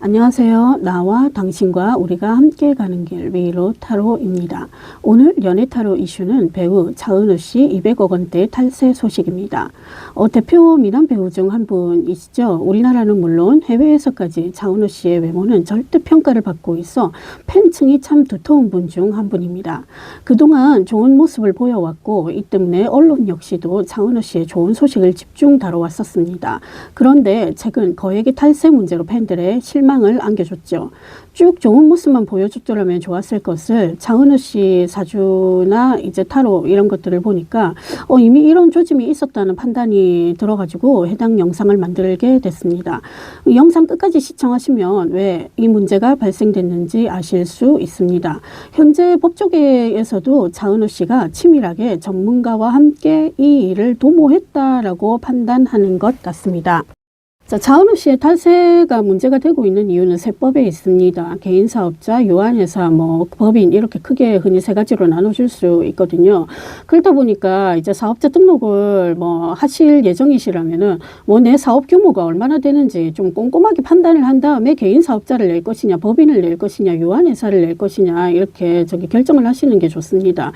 안녕하세요. 나와 당신과 우리가 함께 가는 길 위로 타로입니다. 오늘 연애 타로 이슈는 배우 차은우 씨 200억 원대 탈세 소식입니다. 대표 미남 배우 중 한 분이시죠. 우리나라는 물론 해외에서까지 차은우 씨의 외모는 절대 평가를 받고 있어 팬층이 참 두터운 분 중 한 분입니다. 그동안 좋은 모습을 보여왔고 이 때문에 언론 역시도 차은우 씨의 좋은 소식을 집중 다뤄왔었습니다. 그런데 최근 거액의 탈세 문제로 팬들의 실망을 안겨줬죠. 쭉 좋은 모습만 보여줬더라면 좋았을 것을 차은우 씨 사주나 이제 타로 이런 것들을 보니까 이미 이런 조짐이 있었다는 판단이 들어가지고 해당 영상을 만들게 됐습니다. 영상 끝까지 시청하시면 왜 이 문제가 발생됐는지 아실 수 있습니다. 현재 법조계에서도 차은우 씨가 치밀하게 전문가와 함께 이 일을 도모했다라고 판단하는 것 같습니다. 자, 차은우 씨의 탈세가 문제가 되고 있는 이유는 세법에 있습니다. 개인사업자, 유한회사, 법인 이렇게 크게 흔히 세 가지로 나눠줄 수 있거든요. 그러다 보니까 이제 사업자 등록을 하실 예정이시라면은 내 사업 규모가 얼마나 되는지 좀 꼼꼼하게 판단을 한 다음에 개인사업자를 낼 것이냐, 법인을 낼 것이냐, 유한회사를 낼 것이냐 이렇게 결정을 하시는 게 좋습니다.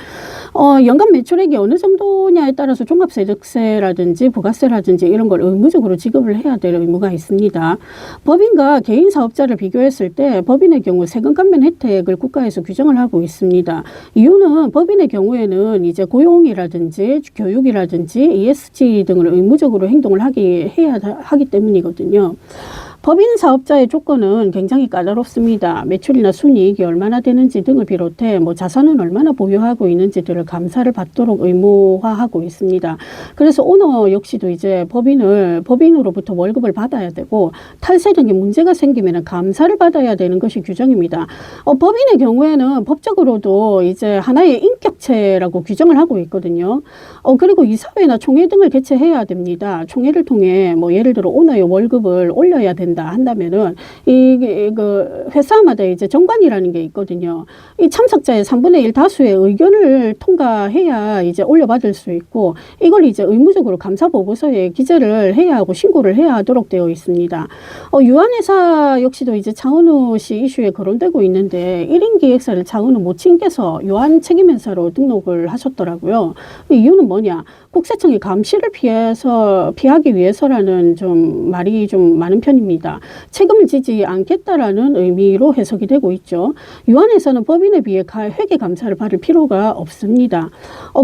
연간 매출액이 어느 정도냐에 따라서 종합소득세라든지 부가세라든지 이런 걸 의무적으로 지급을 해야 될 의무가 있습니다. 법인과 개인 사업자를 비교했을 때 법인의 경우 세금 감면 혜택을 국가에서 규정을 하고 있습니다. 이유는 법인의 경우에는 이제 고용이라든지 교육이라든지 ESG 등을 의무적으로 행동을 해야 하기 때문이거든요. 법인 사업자의 조건은 굉장히 까다롭습니다. 매출이나 순이익이 얼마나 되는지 등을 비롯해 자산은 얼마나 보유하고 있는지들을 감사를 받도록 의무화하고 있습니다. 그래서 오너 역시도 이제 법인으로부터 월급을 받아야 되고 탈세 등의 문제가 생기면 감사를 받아야 되는 것이 규정입니다. 법인의 경우에는 법적으로도 이제 하나의 인격체라고 규정을 하고 있거든요. 그리고 이사회나 총회 등을 개최해야 됩니다. 총회를 통해 예를 들어 오너의 월급을 올려야 된다. 한다면은 회사마다 이제 정관이라는 게 있거든요. 이 참석자의 3분의 1 다수의 의견을 통과해야 이제 올려받을 수 있고 이걸 이제 의무적으로 감사 보고서에 기재를 해야 하고 신고를 해야 하도록 되어 있습니다. 유한회사 역시도 이제 차은우 씨 이슈에 거론되고 있는데 1인 기획사를 차은우 모친께서 유한 책임회사로 등록을 하셨더라고요. 이유는 뭐냐? 국세청이 감시를 피하기 위해서라는 말이 좀 많은 편입니다. 책임을 지지 않겠다라는 의미로 해석이 되고 있죠. 유한회사는 법인에 비해 회계 감사를 받을 필요가 없습니다.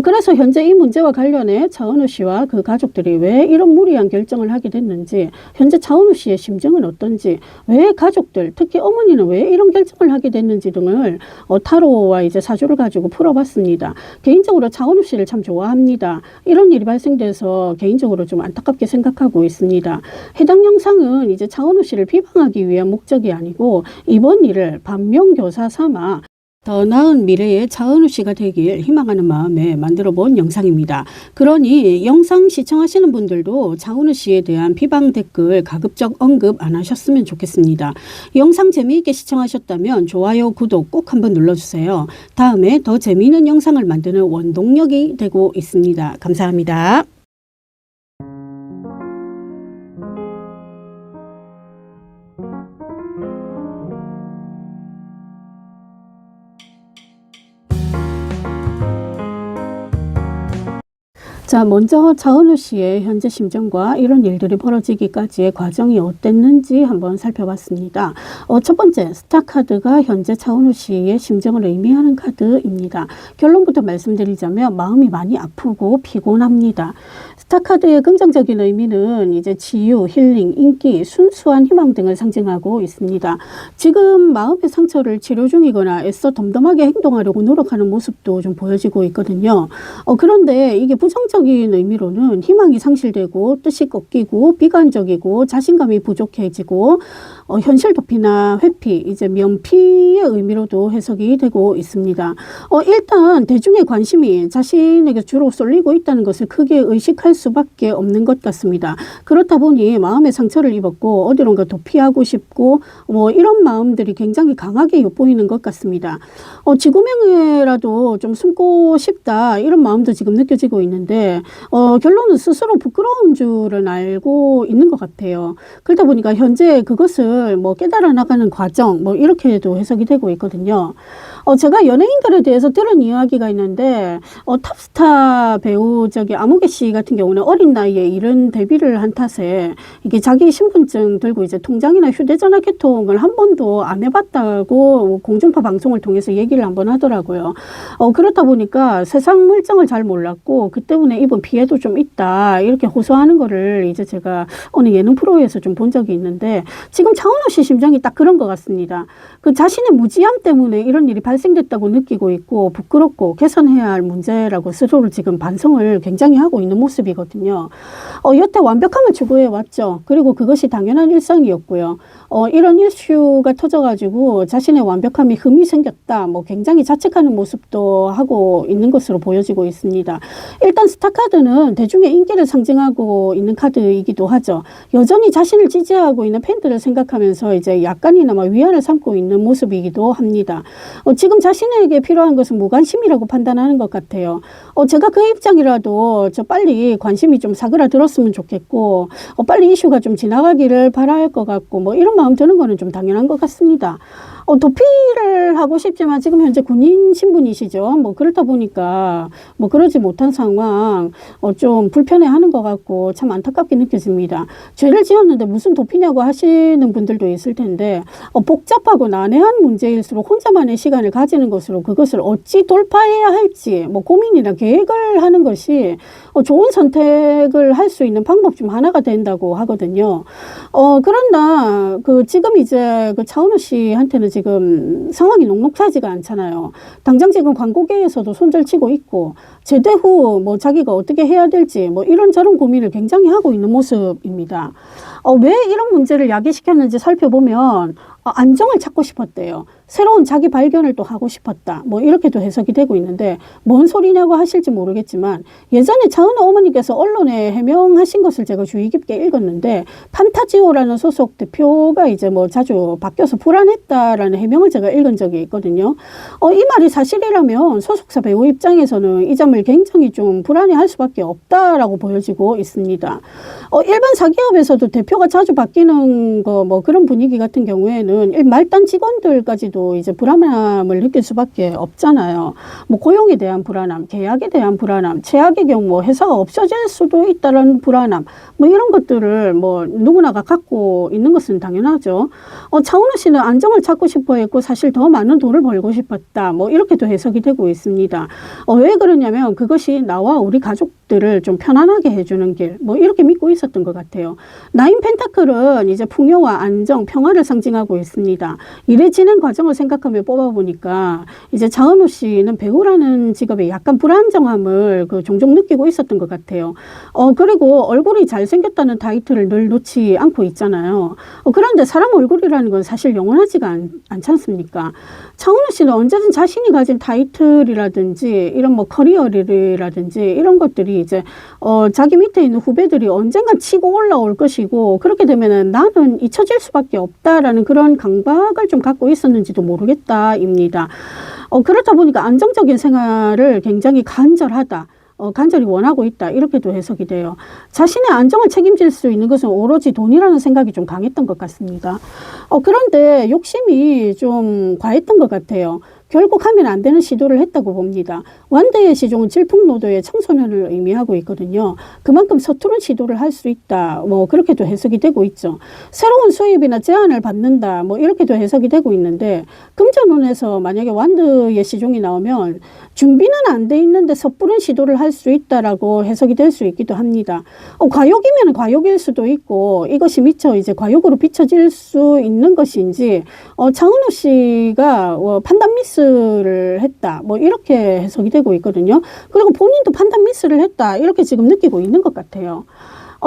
그래서 현재 이 문제와 관련해 차은우 씨와 그 가족들이 왜 이런 무리한 결정을 하게 됐는지, 현재 차은우 씨의 심정은 어떤지, 왜 가족들, 특히 어머니는 왜 이런 결정을 하게 됐는지 등을 타로와 이제 사주를 가지고 풀어봤습니다. 개인적으로 차은우 씨를 참 좋아합니다. 이런 일이 발생돼서 개인적으로 좀 안타깝게 생각하고 있습니다. 해당 영상은 이제 차은우 씨를 비방하기 위한 목적이 아니고 이번 일을 반면교사 삼아 더 나은 미래의 차은우 씨가 되길 희망하는 마음에 만들어 본 영상입니다. 그러니 영상 시청하시는 분들도 차은우 씨에 대한 비방 댓글 가급적 언급 안 하셨으면 좋겠습니다. 영상 재미있게 시청하셨다면 좋아요, 구독 꼭 한번 눌러주세요. 다음에 더 재미있는 영상을 만드는 원동력이 되고 있습니다. 감사합니다. 자, 먼저 차은우 씨의 현재 심정과 이런 일들이 벌어지기까지의 과정이 어땠는지 한번 살펴봤습니다. 첫 번째, 스타카드가 현재 차은우 씨의 심정을 의미하는 카드입니다. 결론부터 말씀드리자면 마음이 많이 아프고 피곤합니다. 스타카드의 긍정적인 의미는 이제 치유, 힐링, 인기, 순수한 희망 등을 상징하고 있습니다. 지금 마음의 상처를 치료 중이거나 애써 덤덤하게 행동하려고 노력하는 모습도 좀 보여지고 있거든요. 그런데 이게 부정적인 의미로는 희망이 상실되고 뜻이 꺾이고 비관적이고 자신감이 부족해지고 현실 도피나 회피, 이제 면피의 의미로도 해석이 되고 있습니다. 일단 대중의 관심이 자신에게 주로 쏠리고 있다는 것을 크게 의식할 수밖에 없는 것 같습니다. 그렇다 보니 마음의 상처를 입었고 어디론가 도피하고 싶고 이런 마음들이 굉장히 강하게 엿보이는 것 같습니다. 지구명예라도 좀 숨고 싶다 이런 마음도 지금 느껴지고 있는데 있는데 결론은 스스로 부끄러운 줄은 알고 있는 것 같아요. 그러다 보니까 현재 그것을 뭐 깨달아 나가는 과정 뭐 이렇게도 해석이 되고 있거든요. 제가 연예인들에 대해서 들은 이야기가 있는데 탑스타 배우 아무개 씨 같은 경우는 어린 나이에 이른 데뷔를 한 탓에 이게 자기 신분증 들고 이제 통장이나 휴대전화 개통을 한 번도 안 해봤다고 공중파 방송을 통해서 얘기를 한번 하더라고요. 그렇다 보니까 세상 물정을 잘 몰랐고 그 때문에 입은 피해도 좀 있다 이렇게 호소하는 거를 이제 제가 어느 예능 프로에서 좀 본 적이 있는데 지금 차은우 씨 심정이 딱 그런 것 같습니다. 그 자신의 무지함 때문에 이런 일이 발생됐다고 느끼고 있고 부끄럽고 개선해야 할 문제라고 스스로를 지금 반성을 굉장히 하고 있는 모습이거든요. 여태 완벽함을 추구해 왔죠. 그리고 그것이 당연한 일상이었고요. 이런 이슈가 터져가지고 자신의 완벽함이 흠이 생겼다. 뭐 굉장히 자책하는 모습도 하고 있는 것으로 보여지고 있습니다. 일단 스타카드는 대중의 인기를 상징하고 있는 카드이기도 하죠. 여전히 자신을 지지하고 있는 팬들을 생각하면서 이제 약간이나마 위안을 삼고 있는 모습이기도 합니다. 지금 자신에게 필요한 것은 무관심이라고 판단하는 것 같아요. 제가 그 입장이라도 빨리 관심이 좀 사그라들었으면 좋겠고 빨리 이슈가 좀 지나가기를 바랄 것 같고 뭐 이런 마음 드는 거는 좀 당연한 것 같습니다. 도피를 하고 싶지만 지금 현재 군인 신분이시죠. 뭐 그렇다 보니까 뭐 그러지 못한 상황 좀 불편해하는 것 같고 참 안타깝게 느껴집니다. 죄를 지었는데 무슨 도피냐고 하시는 분들도 있을 텐데 복잡하고 난해한 문제일수록 혼자만의 시간을 가지는 것으로 그것을 어찌 돌파해야 할지 뭐 고민이나 계획을 하는 것이 좋은 선택을 할 수 있는 방법 중 하나가 된다고 하거든요. 그러나 지금 이제 차은우 씨한테는 지금 상황이 녹록하지가 않잖아요. 당장 지금 광고계에서도 손절치고 있고 제대 후 뭐 자기가 어떻게 해야 될지 뭐 이런저런 고민을 굉장히 하고 있는 모습입니다. 왜 이런 문제를 야기시켰는지 살펴보면 안정을 찾고 싶었대요. 새로운 자기 발견을 또 하고 싶었다. 뭐 이렇게도 해석이 되고 있는데 뭔 소리냐고 하실지 모르겠지만 예전에 차은우 어머니께서 언론에 해명하신 것을 제가 주의 깊게 읽었는데 판타지오라는 소속 대표가 이제 뭐 자주 바뀌어서 불안했다라는 해명을 제가 읽은 적이 있거든요. 이 말이 사실이라면 소속사 배우 입장에서는 이 점을 굉장히 좀 불안해할 수밖에 없다라고 보여지고 있습니다. 일반 사기업에서도 대표가 자주 바뀌는 거 뭐 그런 분위기 같은 경우에는 말단 직원들까지도 이제 불안함을 느낄 수밖에 없잖아요. 뭐 고용에 대한 불안함, 계약에 대한 불안함, 최악의 경우 회사가 없어질 수도 있다는 불안함, 뭐 이런 것들을 뭐 누구나가 갖고 있는 것은 당연하죠. 차은우 씨는 안정을 찾고 싶어 했고 사실 더 많은 돈을 벌고 싶었다. 뭐 이렇게도 해석이 되고 있습니다. 왜 그러냐면 그것이 나와 우리 가족들을 좀 편안하게 해주는 길, 뭐 이렇게 믿고 있었던 것 같아요. 나인 펜타클은 이제 풍요와 안정, 평화를 상징하고 있습니다. 일의 진행 과정을 생각하며 뽑아보니까 이제 차은우 씨는 배우라는 직업에 약간 불안정함을 종종 느끼고 있었던 것 같아요. 그리고 얼굴이 잘생겼다는 타이틀을 늘 놓지 않고 있잖아요. 그런데 사람 얼굴이라는 건 사실 영원하지가 않지 않습니까? 차은우 씨는 언제든 자신이 가진 타이틀이라든지 이런 뭐 커리어라든지 이런 것들이 이제 자기 밑에 있는 후배들이 언젠간 치고 올라올 것이고 그렇게 되면은 나는 잊혀질 수밖에 없다라는 그런 강박을 좀 갖고 있었는지도 모르겠다입니다. 그렇다 보니까 안정적인 생활을 굉장히 간절하다. 간절히 원하고 있다. 이렇게도 해석이 돼요. 자신의 안정을 책임질 수 있는 것은 오로지 돈이라는 생각이 좀 강했던 것 같습니다. 그런데 욕심이 좀 과했던 것 같아요. 결국 하면 안 되는 시도를 했다고 봅니다. 완대의 시종은 질풍노도의 청소년을 의미하고 있거든요. 그만큼 서투른 시도를 할 수 있다. 뭐 그렇게도 해석이 되고 있죠. 새로운 수입이나 제안을 받는다. 뭐 이렇게도 해석이 되고 있는데 금전운에서 만약에 완대의 시종이 나오면 준비는 안 돼 있는데 섣부른 시도를 할 수 있다라고 해석이 될 수 있기도 합니다. 과욕이면 과욕일 수도 있고 이것이 미처 이제 과욕으로 비춰질 수 있는 것인지 차은우 씨가 판단 미스를 했다. 뭐 이렇게 해석이 되고 있거든요. 그리고 본인도 판단 미스를 했다. 이렇게 지금 느끼고 있는 것 같아요.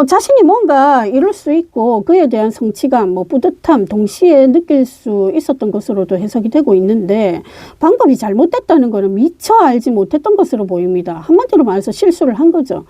자신이 뭔가 이룰 수 있고 그에 대한 성취감, 뭐 뿌듯함 동시에 느낄 수 있었던 것으로도 해석이 되고 있는데 방법이 잘못됐다는 것은 미처 알지 못했던 것으로 보입니다. 한마디로 말해서 실수를 한 거죠.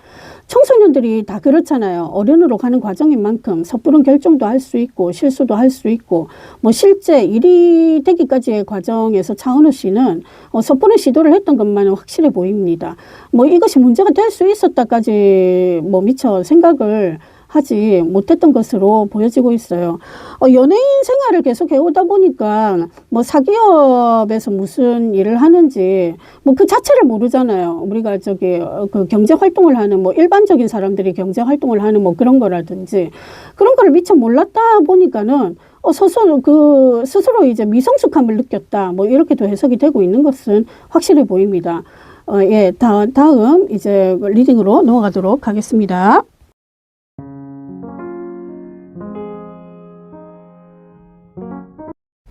청소년들이 다 그렇잖아요. 어른으로 가는 과정인 만큼 섣부른 결정도 할 수 있고 실수도 할 수 있고 뭐 실제 일이 되기까지의 과정에서 차은우 씨는 섣부른 시도를 했던 것만은 확실해 보입니다. 뭐 이것이 문제가 될 수 있었다까지 뭐 미처 생각을 하지 못했던 것으로 보여지고 있어요. 연예인 생활을 계속 해오다 보니까 뭐 사기업에서 무슨 일을 하는지 뭐 그 자체를 모르잖아요. 우리가 그 경제 활동을 하는 뭐 일반적인 사람들이 경제 활동을 하는 뭐 그런 거라든지 그런 거를 미처 몰랐다 보니까는 스스로 이제 미성숙함을 느꼈다. 뭐 이렇게도 해석이 되고 있는 것은 확실해 보입니다. 예, 다음 이제 리딩으로 넘어가도록 하겠습니다.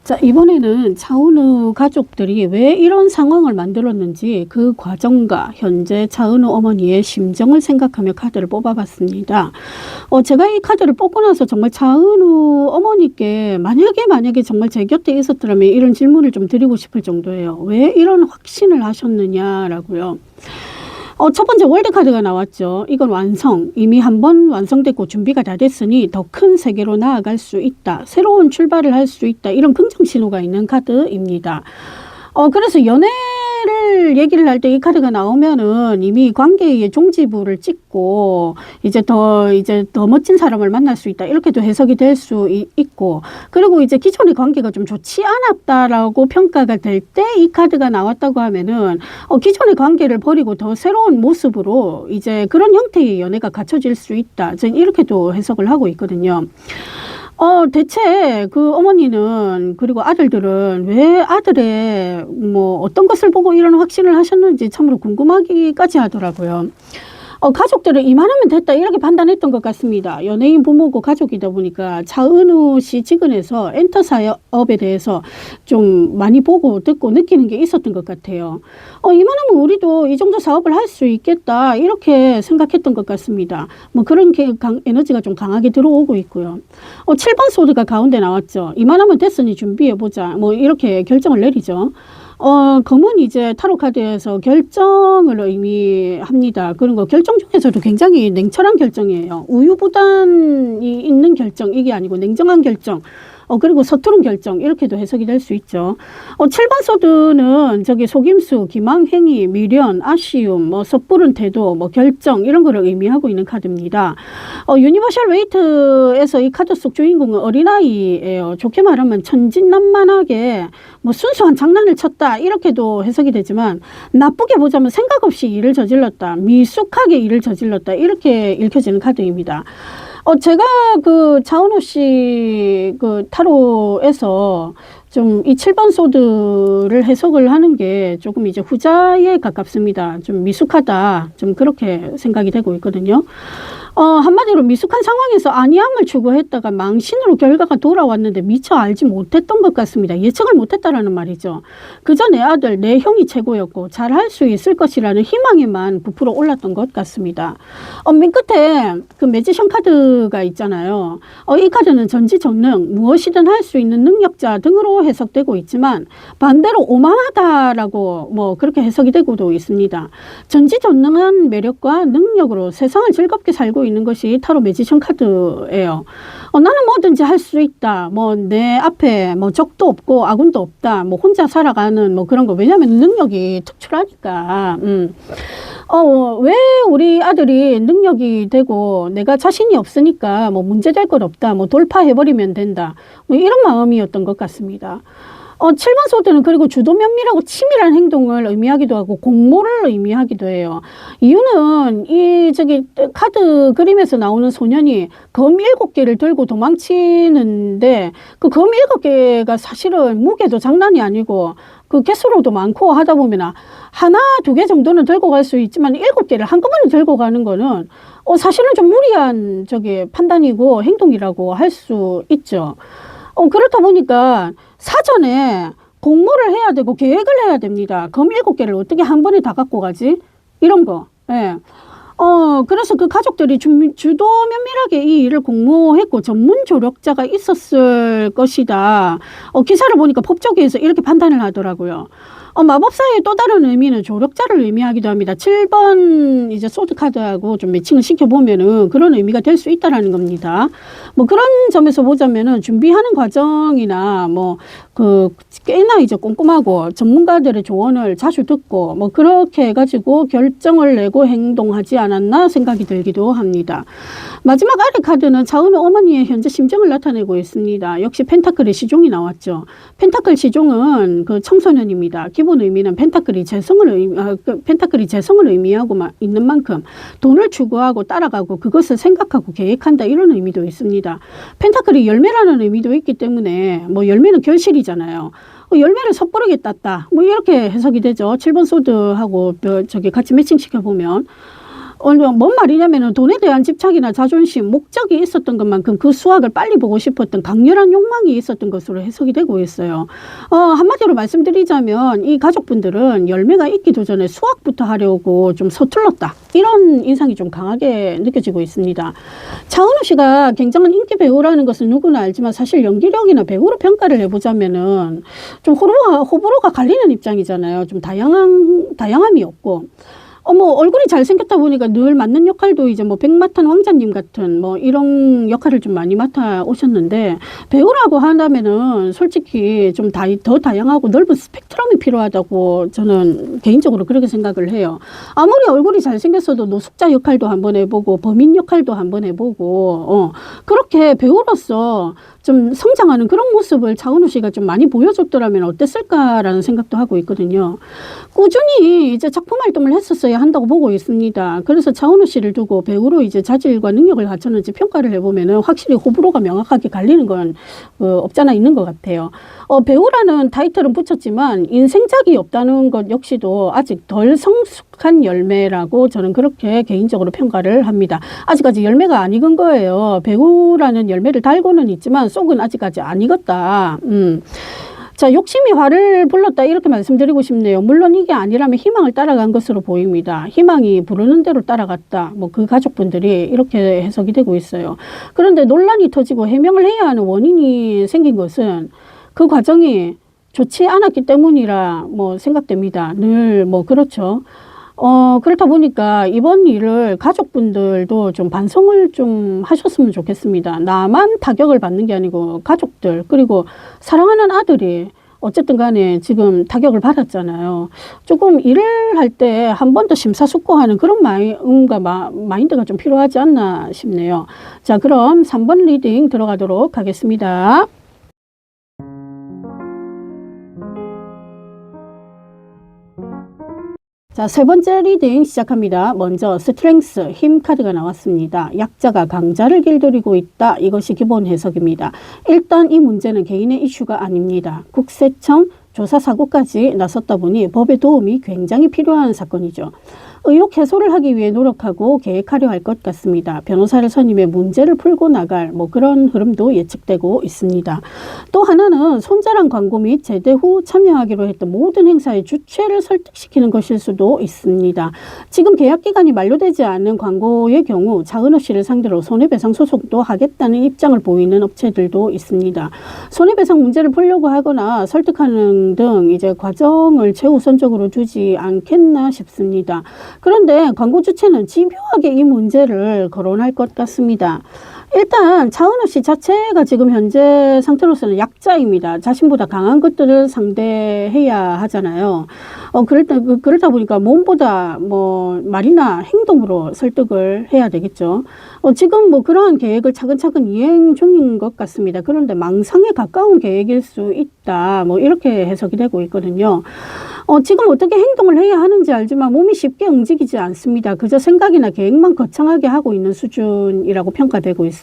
자, 이번에는 차은우 가족들이 왜 이런 상황을 만들었는지 그 과정과 현재 차은우 어머니의 심정을 생각하며 카드를 뽑아봤습니다. 제가 이 카드를 뽑고 나서 정말 차은우 어머니께 만약에 정말 제 곁에 있었더라면 이런 질문을 좀 드리고 싶을 정도예요. 왜 이런 확신을 하셨느냐라고요. 첫 번째 월드카드가 나왔죠. 이건 완성. 이미 한번 완성됐고 준비가 다 됐으니 더 큰 세계로 나아갈 수 있다. 새로운 출발을 할 수 있다. 이런 긍정 신호가 있는 카드입니다. 그래서 연애를 얘기를 할 때 이 카드가 나오면은 이미 관계의 종지부를 찍고 이제 더 멋진 사람을 만날 수 있다. 이렇게도 해석이 될 수 있고, 그리고 이제 기존의 관계가 좀 좋지 않았다라고 평가가 될 때 이 카드가 나왔다고 하면은 기존의 관계를 버리고 더 새로운 모습으로 이제 그런 형태의 연애가 갖춰질 수 있다. 저는 이렇게도 해석을 하고 있거든요. 대체 그 어머니는 그리고 아들들은 왜 아들의 뭐 어떤 것을 보고 이런 확신을 하셨는지 참으로 궁금하기까지 하더라고요. 가족들은 이만하면 됐다 이렇게 판단했던 것 같습니다. 연예인 부모고 가족이다 보니까 차은우 씨 직원에서 엔터 사업에 대해서 좀 많이 보고 듣고 느끼는 게 있었던 것 같아요. 이만하면 우리도 이 정도 사업을 할 수 있겠다 이렇게 생각했던 것 같습니다. 뭐 그런 에너지가 좀 강하게 들어오고 있고요. 7번 소드가 가운데 나왔죠. 이만하면 됐으니 준비해보자. 뭐 이렇게 결정을 내리죠. 검은 이제 타로 카드에서 결정을 의미합니다. 그런 거 결정 중에서도 굉장히 냉철한 결정이에요. 우유부단이 있는 결정, 이게 아니고 냉정한 결정. 그리고 서투른 결정, 이렇게도 해석이 될 수 있죠. 7번 소드는 속임수, 기망행위, 미련, 아쉬움, 뭐 섣부른 태도, 뭐 결정, 이런 거를 의미하고 있는 카드입니다. 유니버셜 웨이트에서 이 카드 속 주인공은 어린아이예요. 좋게 말하면 천진난만하게 뭐 순수한 장난을 쳤다, 이렇게도 해석이 되지만 나쁘게 보자면 생각 없이 일을 저질렀다, 미숙하게 일을 저질렀다, 이렇게 읽혀지는 카드입니다. 제가 그 차은우 씨 그 타로에서 좀 이 7번 소드를 해석을 하는 게 조금 이제 후자에 가깝습니다. 좀 미숙하다. 좀 그렇게 생각이 되고 있거든요. 한마디로 미숙한 상황에서 안이함을 추구했다가 망신으로 결과가 돌아왔는데 미처 알지 못했던 것 같습니다. 예측을 못했다라는 말이죠. 그저 내 아들, 내 형이 최고였고 잘할 수 있을 것이라는 희망에만 부풀어 올랐던 것 같습니다. 맨 끝에 그 매지션 카드가 있잖아요. 이 카드는 전지전능, 무엇이든 할 수 있는 능력자 등으로 해석되고 있지만 반대로 오만하다라고 뭐 그렇게 해석이 되고도 있습니다. 전지전능한 매력과 능력으로 세상을 즐겁게 살고 있는 것이 타로 매지션 카드예요. 나는 뭐든지 할 수 있다. 뭐 내 앞에 뭐 적도 없고 아군도 없다. 뭐 혼자 살아가는 뭐 그런 거. 왜냐하면 능력이 특출하니까. 왜 우리 아들이 능력이 되고 내가 자신이 없으니까 뭐 문제될 것 없다. 뭐 돌파해버리면 된다. 뭐 이런 마음이었던 것 같습니다. 7번 소드는 그리고 주도 면밀하고 치밀한 행동을 의미하기도 하고 공모를 의미하기도 해요. 이유는 카드 그림에서 나오는 소년이 검 7개를 들고 도망치는데 그 검 7개가 사실은 무게도 장난이 아니고 그 개수로도 많고 하다 보면 하나, 2개 정도는 들고 갈 수 있지만 7개를 한꺼번에 들고 가는 거는 사실은 좀 무리한 판단이고 행동이라고 할 수 있죠. 그렇다 보니까 사전에 공모를 해야 되고 계획을 해야 됩니다. 검 7개를 어떻게 한 번에 다 갖고 가지? 이런 거. 예. 그래서 그 가족들이 주도 면밀하게 이 일을 공모했고 전문 조력자가 있었을 것이다. 기사를 보니까 법조계에서 이렇게 판단을 하더라고요. 마법사의 또 다른 의미는 조력자를 의미하기도 합니다. 7번 이제 소드카드하고 좀 매칭을 시켜보면은 그런 의미가 될 수 있다라는 겁니다. 뭐 그런 점에서 보자면은 준비하는 과정이나 꽤나 이제 꼼꼼하고 전문가들의 조언을 자주 듣고 그렇게 해가지고 결정을 내고 행동하지 않았나 생각이 들기도 합니다. 마지막 아래 카드는 차은우 어머니의 현재 심정을 나타내고 있습니다. 역시 펜타클의 시종이 나왔죠. 펜타클 시종은 그 청소년입니다. 기본 의미는 펜타클이 재성을 의미하고 있는 만큼 돈을 추구하고 따라가고 그것을 생각하고 계획한다 이런 의미도 있습니다. 펜타클이 열매라는 의미도 있기 때문에 열매는 결실이잖아요. 열매를 섣부르게 땄다. 이렇게 해석이 되죠. 7번 소드하고 같이 매칭시켜 보면. 뭔 말이냐면은 돈에 대한 집착이나 자존심, 목적이 있었던 것만큼 그 수확을 빨리 보고 싶었던 강렬한 욕망이 있었던 것으로 해석이 되고 있어요. 한마디로 말씀드리자면 이 가족분들은 열매가 있기도 전에 수확부터 하려고 좀 서툴렀다. 이런 인상이 좀 강하게 느껴지고 있습니다. 차은우 씨가 굉장한 인기 배우라는 것은 누구나 알지만 사실 연기력이나 배우로 평가를 해보자면은 좀 호불호가 갈리는 입장이잖아요. 좀 다양함이 없고. 얼굴이 잘생겼다 보니까 늘 맡는 역할도 이제 백마탄 왕자님 같은 이런 역할을 좀 많이 맡아 오셨는데, 배우라고 한다면은 솔직히 좀 더 다양하고 넓은 스펙트럼이 필요하다고 저는 개인적으로 그렇게 생각을 해요. 아무리 얼굴이 잘생겼어도 노숙자 역할도 한번 해보고 범인 역할도 한번 해보고 그렇게 배우로서 좀 성장하는 그런 모습을 차은우 씨가 좀 많이 보여줬더라면 어땠을까라는 생각도 하고 있거든요. 꾸준히 이제 작품 활동을 했었어야 한다고 보고 있습니다. 그래서 차은우 씨를 두고 배우로 이제 자질과 능력을 갖췄는지 평가를 해보면은 확실히 호불호가 명확하게 갈리는 건 없잖아 있는 것 같아요. 배우라는 타이틀은 붙였지만 인생작이 없다는 것 역시도 아직 덜 성숙한 열매라고 저는 그렇게 개인적으로 평가를 합니다. 아직까지 열매가 안 익은 거예요. 배우라는 열매를 달고는 있지만 속은 아직까지 안 익었다. 자, 욕심이 화를 불렀다 이렇게 말씀드리고 싶네요. 물론 이게 아니라면 희망을 따라간 것으로 보입니다. 희망이 부르는 대로 따라갔다. 그 가족분들이 이렇게 해석이 되고 있어요. 그런데 논란이 터지고 해명을 해야 하는 원인이 생긴 것은 그 과정이 좋지 않았기 때문이라 생각됩니다. 늘 그렇죠. 그렇다 보니까 이번 일을 가족분들도 좀 반성을 좀 하셨으면 좋겠습니다. 나만 타격을 받는 게 아니고 가족들, 그리고 사랑하는 아들이 어쨌든 간에 지금 타격을 받았잖아요. 조금 일을 할 때 한 번 더 심사숙고하는 그런 마인드가 좀 필요하지 않나 싶네요. 자, 그럼 3번 리딩 들어가도록 하겠습니다. 자, 세 번째 리딩 시작합니다. 먼저 스트렝스, 힘 카드가 나왔습니다. 약자가 강자를 길들이고 있다. 이것이 기본 해석입니다. 일단 이 문제는 개인의 이슈가 아닙니다. 국세청 조사 사고까지 나섰다 보니 법의 도움이 굉장히 필요한 사건이죠. 의혹 해소를 하기 위해 노력하고 계획하려 할 것 같습니다. 변호사를 선임해 문제를 풀고 나갈 그런 흐름도 예측되고 있습니다. 또 하나는 손자랑 광고 및 제대 후 참여하기로 했던 모든 행사의 주최를 설득시키는 것일 수도 있습니다. 지금 계약 기간이 만료되지 않은 광고의 경우 차은우 씨를 상대로 손해배상 소송도 하겠다는 입장을 보이는 업체들도 있습니다. 손해배상 문제를 풀려고 하거나 설득하는 등 이제 과정을 최우선적으로 두지 않겠나 싶습니다. 그런데 광고 주체는 집요하게 이 문제를 거론할 것 같습니다. 일단 차은우 씨 자체가 지금 현재 상태로서는 약자입니다. 자신보다 강한 것들을 상대해야 하잖아요. 그러다 보니까 몸보다 말이나 행동으로 설득을 해야 되겠죠. 지금 그러한 계획을 차근차근 이행 중인 것 같습니다. 그런데 망상에 가까운 계획일 수 있다. 이렇게 해석이 되고 있거든요. 지금 어떻게 행동을 해야 하는지 알지만 몸이 쉽게 움직이지 않습니다. 그저 생각이나 계획만 거창하게 하고 있는 수준이라고 평가되고 있어요.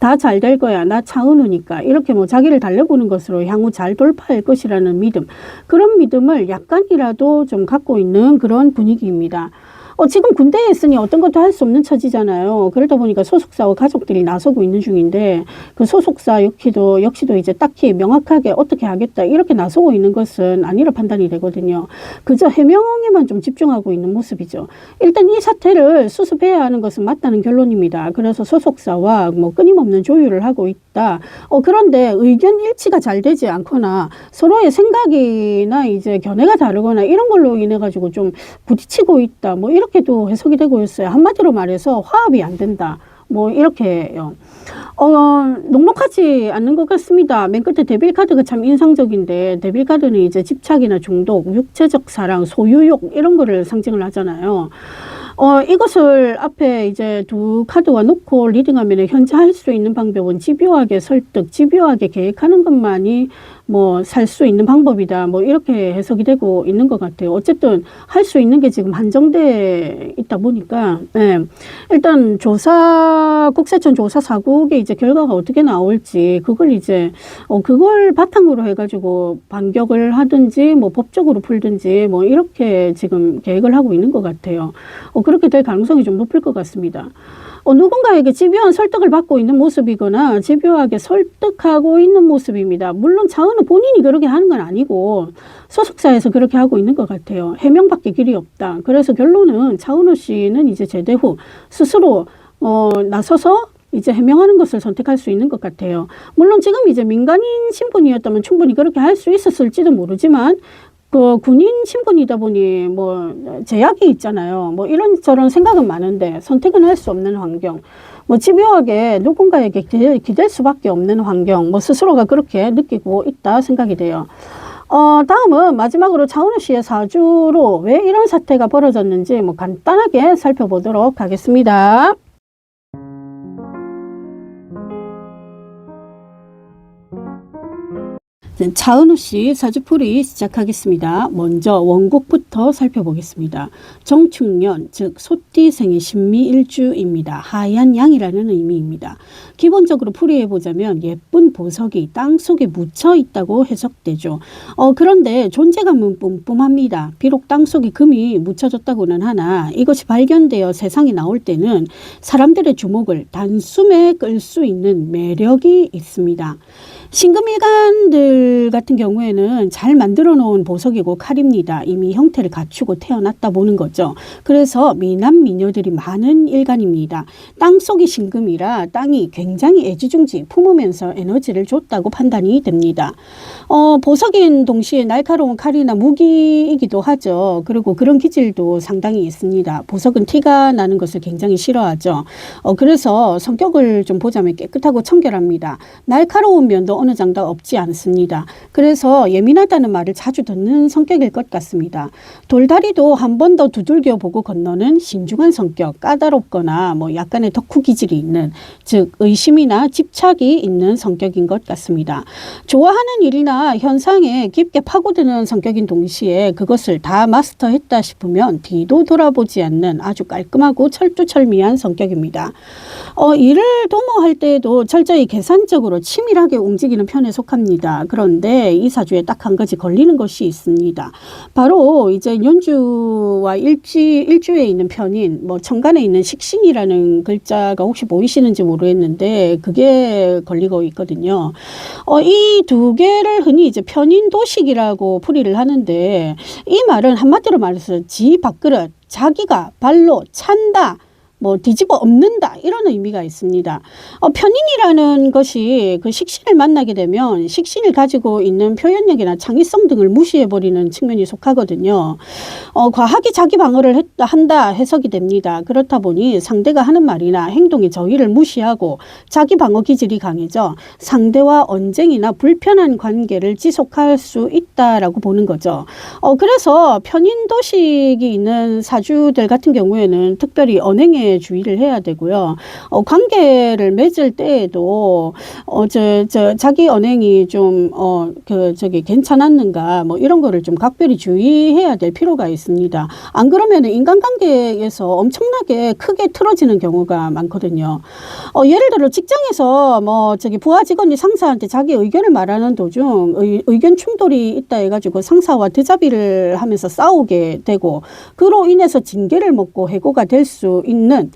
다 잘 될 거야. 나 차은우니까. 이렇게 자기를 달래보는 것으로 향후 잘 돌파할 것이라는 믿음. 그런 믿음을 약간이라도 좀 갖고 있는 그런 분위기입니다. 지금 군대에 있으니 어떤 것도 할 수 없는 처지잖아요. 그러다 보니까 소속사와 가족들이 나서고 있는 중인데 그 소속사 역시도 이제 딱히 명확하게 어떻게 하겠다 이렇게 나서고 있는 것은 아니라 판단이 되거든요. 그저 해명에만 좀 집중하고 있는 모습이죠. 일단 이 사태를 수습해야 하는 것은 맞다는 결론입니다. 그래서 소속사와 뭐 끊임없는 조율을 하고 있다. 그런데 의견 일치가 잘 되지 않거나 서로의 생각이나 이제 견해가 다르거나 이런 걸로 인해 가지고 좀 부딪히고 있다. 뭐 이렇게도 해석이 되고 있어요. 한마디로 말해서 화합이 안 된다. 뭐 이렇게요. 녹록하지 않는 것 같습니다. 맨 끝에 데빌 카드가 참 인상적인데 데빌 카드는 이제 집착이나 중독, 육체적 사랑, 소유욕 이런 거를 상징을 하잖아요. 이것을 앞에 이제 두 카드와 놓고 리딩하면 현재 할 수 있는 방법은 집요하게 설득, 집요하게 계획하는 것만이 뭐 살 수 있는 방법이다. 뭐 이렇게 해석이 되고 있는 것 같아요. 어쨌든 할 수 있는 게 지금 한정돼 있다 보니까 일단 국세청 조사 사국의 이제 결과가 어떻게 나올지 그걸 이제 그걸 바탕으로 해가지고 반격을 하든지 뭐 법적으로 풀든지 뭐 이렇게 지금 계획을 하고 있는 것 같아요. 그렇게 될 가능성이 좀 높을 것 같습니다. 누군가에게 집요한 설득을 받고 있는 모습이거나 집요하게 설득하고 있는 모습입니다. 물론 차은우 본인이 그렇게 하는 건 아니고 소속사에서 그렇게 하고 있는 것 같아요. 해명밖에 길이 없다. 그래서 결론은 차은우 씨는 이제 제대 후 스스로 나서서 이제 해명하는 것을 선택할 수 있는 것 같아요. 물론 지금 이제 민간인 신분이었다면 충분히 그렇게 할 수 있었을지도 모르지만 그 군인 신분이다 보니 뭐 제약이 있잖아요. 뭐 이런저런 생각은 많은데 선택은 할 수 없는 환경. 뭐 집요하게 누군가에게 기댈 수밖에 없는 환경. 뭐 스스로가 그렇게 느끼고 있다 생각이 돼요. 다음은 마지막으로 차은우 씨의 사주로 왜 이런 사태가 벌어졌는지 뭐 간단하게 살펴보도록 하겠습니다. 차은우 씨 사주풀이 시작하겠습니다. 먼저 원곡부터 살펴보겠습니다. 정축년, 즉 소띠생의 신미일주입니다. 하얀 양이라는 의미입니다. 기본적으로 풀이해보자면 예쁜 보석이 땅속에 묻혀 있다고 해석되죠. 그런데 존재감은 뿜뿜합니다. 비록 땅속에 금이 묻혀졌다고는 하나 이것이 발견되어 세상에 나올 때는 사람들의 주목을 단숨에 끌 수 있는 매력이 있습니다. 신금일간들 같은 경우에는 잘 만들어 놓은 보석이고 칼입니다. 이미 형태를 갖추고 태어났다 보는 거죠. 그래서 미남 미녀들이 많은 일간입니다. 땅속이 신금이라 땅이 굉장히 애지중지 품으면서 에너지를 줬다고 판단이 됩니다. 보석인 동시에 날카로운 칼이나 무기이기도 하죠. 그리고 그런 기질도 상당히 있습니다. 보석은 티가 나는 것을 굉장히 싫어하죠. 그래서 성격을 좀 보자면 깨끗하고 청결합니다. 날카로운 면도 어느 정도 없지 않습니다. 그래서 예민하다는 말을 자주 듣는 성격일 것 같습니다. 돌다리도 한 번 더 두들겨 보고 건너는 신중한 성격, 까다롭거나 뭐 약간의 덕후 기질이 있는, 즉 의심이나 집착이 있는 성격인 것 같습니다. 좋아하는 일이나 현상에 깊게 파고드는 성격인 동시에 그것을 다 마스터했다 싶으면 뒤도 돌아보지 않는 아주 깔끔하고 철두철미한 성격입니다. 일을 도모할 때에도 철저히 계산적으로 치밀하게 움직이는 편에 속합니다. 그런데 이 사주에 딱 한 가지 걸리는 것이 있습니다. 바로 이제 연주와 일주에 있는 편인 뭐 천간에 있는 식신이라는 글자가 혹시 보이시는지 모르겠는데 그게 걸리고 있거든요. 이 두 개를 흔히 이제 편인도식이라고 풀이를 하는데 이 말은 한마디로 말해서 지 밥그릇, 자기가 발로 찬다, 뭐 뒤집어 엎는다 이런 의미가 있습니다. 편인이라는 것이 그 식신을 만나게 되면 식신을 가지고 있는 표현력이나 창의성 등을 무시해버리는 측면이 속하거든요. 과하게 자기 방어를 한다 해석이 됩니다. 그렇다 보니 상대가 하는 말이나 행동의 저의를 무시하고 자기 방어 기질이 강해져 상대와 언쟁이나 불편한 관계를 지속할 수 있다라고 보는 거죠. 그래서 편인도식이 있는 사주들 같은 경우에는 특별히 언행에 건강에 주의를 해야 되고요. 관계를 맺을 때에도 자기 언행이 좀 괜찮았는가 뭐 이런 거를 좀 각별히 주의해야 될 필요가 있습니다. 안 그러면 인간관계에서 엄청나게 크게 틀어지는 경우가 많거든요. 예를 들어 직장에서 부하 직원이 상사한테 자기 의견을 말하는 도중 의견 충돌이 있다 해가지고 상사와 드자비를 하면서 싸우게 되고 그로 인해서 징계를 먹고 해고가 될 수 있는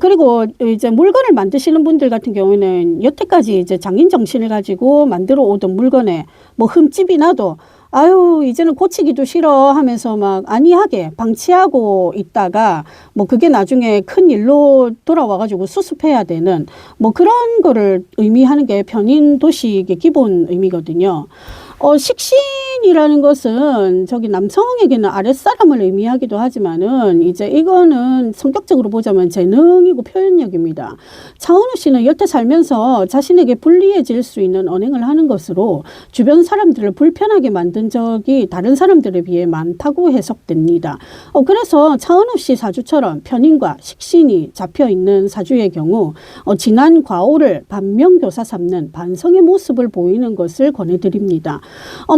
그리고 이제 물건을 만드시는 분들 같은 경우에는 여태까지 이제 장인 정신을 가지고 만들어 오던 물건에 뭐 흠집이 나도 아유 이제는 고치기도 싫어 하면서 막 안이하게 방치하고 있다가 뭐 그게 나중에 큰 일로 돌아와가지고 수습해야 되는 뭐 그런 거를 의미하는 게 편인 도식의 기본 의미거든요. 식신이라는 것은 저기 남성에게는 아랫사람을 의미하기도 하지만은 이제 이거는 성격적으로 보자면 재능이고 표현력입니다. 차은우 씨는 여태 살면서 자신에게 불리해질 수 있는 언행을 하는 것으로 주변 사람들을 불편하게 만든 적이 다른 사람들에 비해 많다고 해석됩니다. 그래서 차은우 씨 사주처럼 편인과 식신이 잡혀 있는 사주의 경우 지난 과오를 반면교사 삼는 반성의 모습을 보이는 것을 권해드립니다.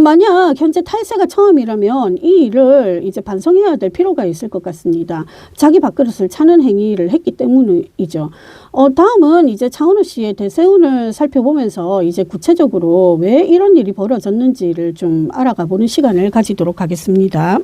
만약 현재 탈세가 처음이라면 이 일을 이제 반성해야 될 필요가 있을 것 같습니다. 자기 밥그릇을 차는 행위를 했기 때문이죠. 다음은 이제 차은우 씨의 대세운을 살펴보면서 이제 구체적으로 왜 이런 일이 벌어졌는지를 좀 알아가 보는 시간을 가지도록 하겠습니다.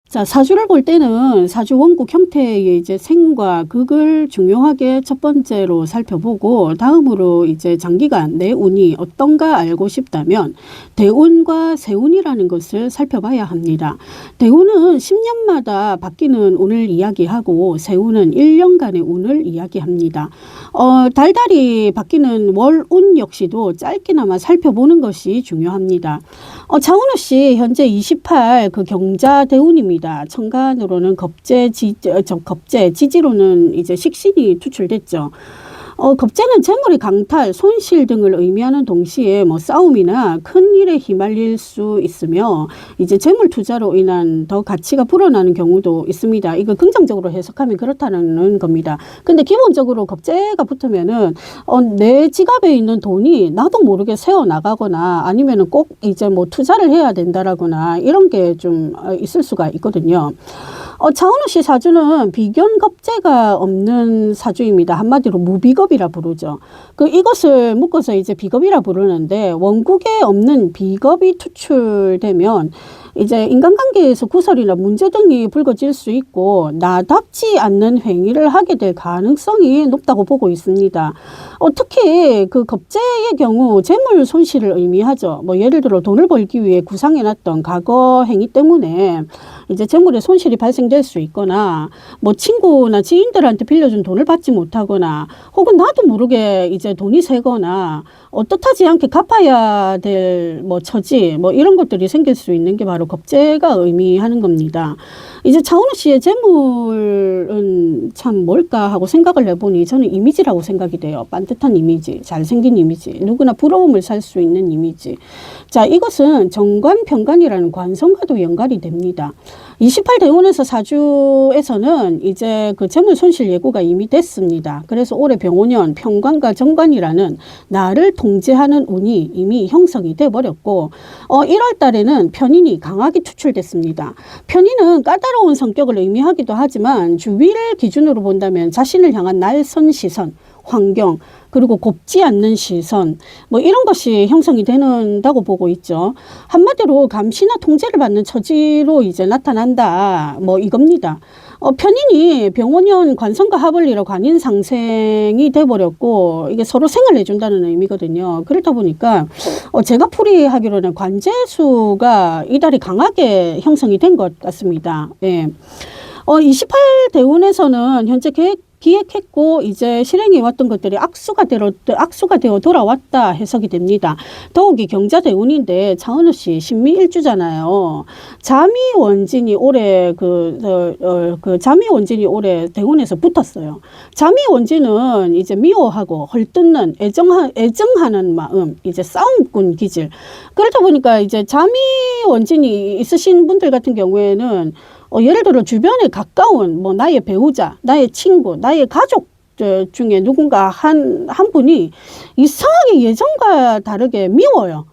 자, 사주를 볼 때는 사주 원국 형태의 이제 생과 극을 중요하게 첫 번째로 살펴보고 다음으로 이제 장기간 내 운이 어떤가 알고 싶다면 대운과 세운이라는 것을 살펴봐야 합니다. 대운은 10년마다 바뀌는 운을 이야기하고 세운은 1년간의 운을 이야기합니다. 달달이 바뀌는 월운 역시도 짧게나마 살펴보는 것이 중요합니다. 차은우 씨 현재 28 그 경자 대운입니다. 천간으로는 겁재, 지지로는 이제 식신이 투출됐죠. 겁재는 재물의 강탈, 손실 등을 의미하는 동시에 뭐 싸움이나 큰 일에 휘말릴 수 있으며 이제 재물 투자로 인한 더 가치가 불어나는 경우도 있습니다. 이거 긍정적으로 해석하면 그렇다는 겁니다. 근데 기본적으로 겁재가 붙으면은 내 지갑에 있는 돈이 나도 모르게 새어 나가거나 아니면은 꼭 이제 뭐 투자를 해야 된다라거나 이런 게 좀 있을 수가 있거든요. 차은우 씨 사주는 비견겁재가 없는 사주입니다. 한마디로 무비겁이라 부르죠. 이것을 묶어서 이제 비겁이라 부르는데 원국에 없는 비겁이 투출되면 이제 인간관계에서 구설이나 문제 등이 불거질 수 있고 나답지 않는 행위를 하게 될 가능성이 높다고 보고 있습니다. 특히 그 겁재의 경우 재물 손실을 의미하죠. 뭐 예를 들어 돈을 벌기 위해 구상해놨던 과거 행위 때문에 이제 재물의 손실이 발생될 수 있거나 뭐 친구나 지인들한테 빌려준 돈을 받지 못하거나 혹은 나도 모르게 이제 돈이 새거나 뜻하지 않게 갚아야 될 뭐 처지 뭐 이런 것들이 생길 수 있는 게 바로 겁재가 의미하는 겁니다. 이제 차은우 씨의 재물은 참 뭘까 하고 생각을 해보니 저는 이미지라고 생각이 돼요. 반듯한 이미지, 잘생긴 이미지, 누구나 부러움을 살 수 있는 이미지. 자, 이것은 정관, 편관이라는 관성과도 연관이 됩니다. 28대운에서 사주에서는 이제 그 재물 손실 예고가 이미 됐습니다. 그래서 올해 병오년 편관과 정관이라는 나를 통제하는 운이 이미 형성이 돼 버렸고 1월 달에는 편인이 강하게 투출됐습니다. 편인은 까다로운 성격을 의미하기도 하지만 주위를 기준으로 본다면 자신을 향한 날선 시선, 환경, 그리고 곱지 않는 시선 뭐 이런 것이 형성이 된다고 보고 있죠. 한마디로 감시나 통제를 받는 처지로 이제 나타난다 뭐 이겁니다. 편인이 병오년 관성과 합을 이뤄 관인 상생이 돼버렸고 이게 서로 생을 내준다는 의미거든요. 그렇다 보니까 제가 풀이하기로는 관재수가 이달이 강하게 형성이 된 것 같습니다. 예. 28대운에서는 현재 기획했고 이제 실행해 왔던 것들이 악수가 되어 돌아왔다 해석이 됩니다. 더욱이 경자대운인데 차은우 씨 신미일주잖아요. 자미원진이 올해 자미원진이 올해 대운에서 붙었어요. 자미원진은 이제 미워하고 헐뜯는 애정하는 마음, 이제 싸움꾼 기질. 그렇다 보니까 이제 자미원진이 있으신 분들 같은 경우에는 예를 들어 주변에 가까운 뭐 나의 배우자, 나의 친구, 나의 가족 중에 누군가 한 분이 이상하게 예전과 다르게 미워요.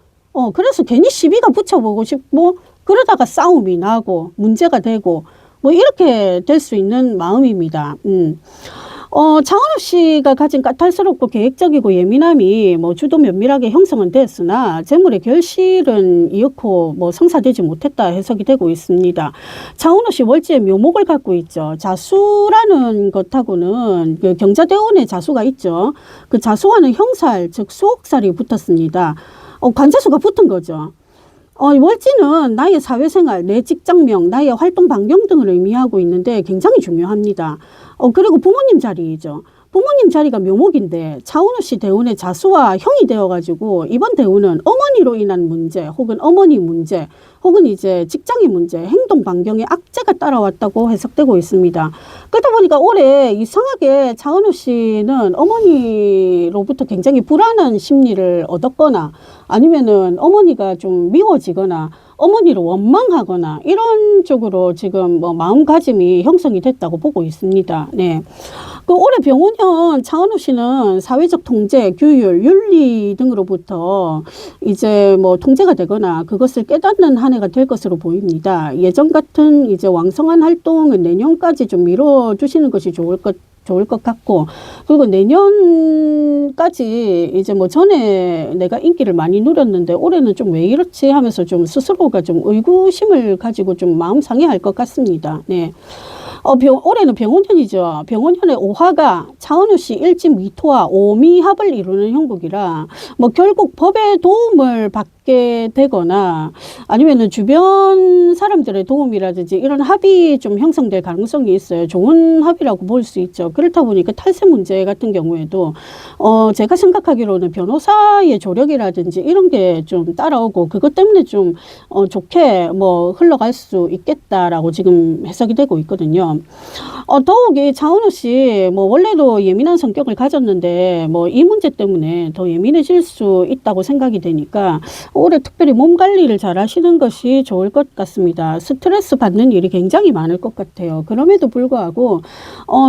그래서 괜히 시비가 붙여보고 싶고 그러다가 싸움이 나고 문제가 되고 뭐 이렇게 될 수 있는 마음입니다. 장은호 씨가 가진 까탈스럽고 계획적이고 예민함이 뭐 주도 면밀하게 형성은 됐으나 재물의 결실은 이었고 뭐 성사되지 못했다 해석이 되고 있습니다. 장은호 씨 월지에 묘목을 갖고 있죠. 자수라는 것하고는 그 경자대운의 자수가 있죠. 그 자수와는 형살 즉 수옥살이 붙었습니다. 관자수가 붙은 거죠. 월지는 나의 사회생활, 내 직장명, 나의 활동 반경 등을 의미하고 있는데 굉장히 중요합니다. 그리고 부모님 자리이죠. 부모님 자리가 묘목인데 차은우 씨 대운의 자수와 형이 되어가지고 이번 대운은 어머니로 인한 문제 혹은 어머니 문제 혹은 이제 직장의 문제, 행동 반경에 악재가 따라왔다고 해석되고 있습니다. 그러다 보니까 올해 이상하게 차은우 씨는 어머니로부터 굉장히 불안한 심리를 얻었거나 아니면은 어머니가 좀 미워지거나 어머니를 원망하거나 이런 쪽으로 지금 뭐 마음가짐이 형성이 됐다고 보고 있습니다. 네. 그 올해 병원년 차은우 씨는 사회적 통제, 규율, 윤리 등으로부터 이제 뭐 통제가 되거나 그것을 깨닫는 한 해가 될 것으로 보입니다. 예전 같은 이제 왕성한 활동은 내년까지 좀 미뤄주시는 것이 좋을 것 같고, 그리고 내년까지 이제 뭐 전에 내가 인기를 많이 누렸는데 올해는 좀 왜 이렇지 하면서 좀 스스로가 좀 의구심을 가지고 좀 마음 상해할 것 같습니다. 네. 올해는 병원년이죠. 병원년의 오화가 차은우 씨 일진 위토와 오미합을 이루는 형국이라 뭐 결국 법의 도움을 받게 되거나 아니면은 주변 사람들의 도움이라든지 이런 합이 좀 형성될 가능성이 있어요. 좋은 합이라고 볼 수 있죠. 그렇다 보니까 탈세 문제 같은 경우에도 제가 생각하기로는 변호사의 조력이라든지 이런 게 좀 따라오고 그것 때문에 좀 좋게 뭐 흘러갈 수 있겠다라고 지금 해석이 되고 있거든요. 더욱이 차은우 씨 뭐 원래도 예민한 성격을 가졌는데 뭐 이 문제 때문에 더 예민해질 수 있다고 생각이 되니까 올해 특별히 몸 관리를 잘 하시는 것이 좋을 것 같습니다. 스트레스 받는 일이 굉장히 많을 것 같아요. 그럼에도 불구하고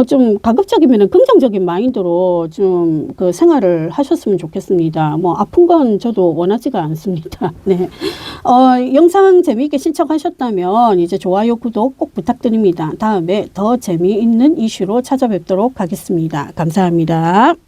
좀 가급적이면 긍정적인 마인드로 좀 그 생활을 하셨으면 좋겠습니다. 뭐 아픈 건 저도 원하지가 않습니다. 네. 영상 재미있게 신청하셨다면 이제 좋아요, 구독 꼭 부탁드립니다. 다음에 더 재미있는 이슈로 찾아뵙도록 하겠습니다. 감사합니다.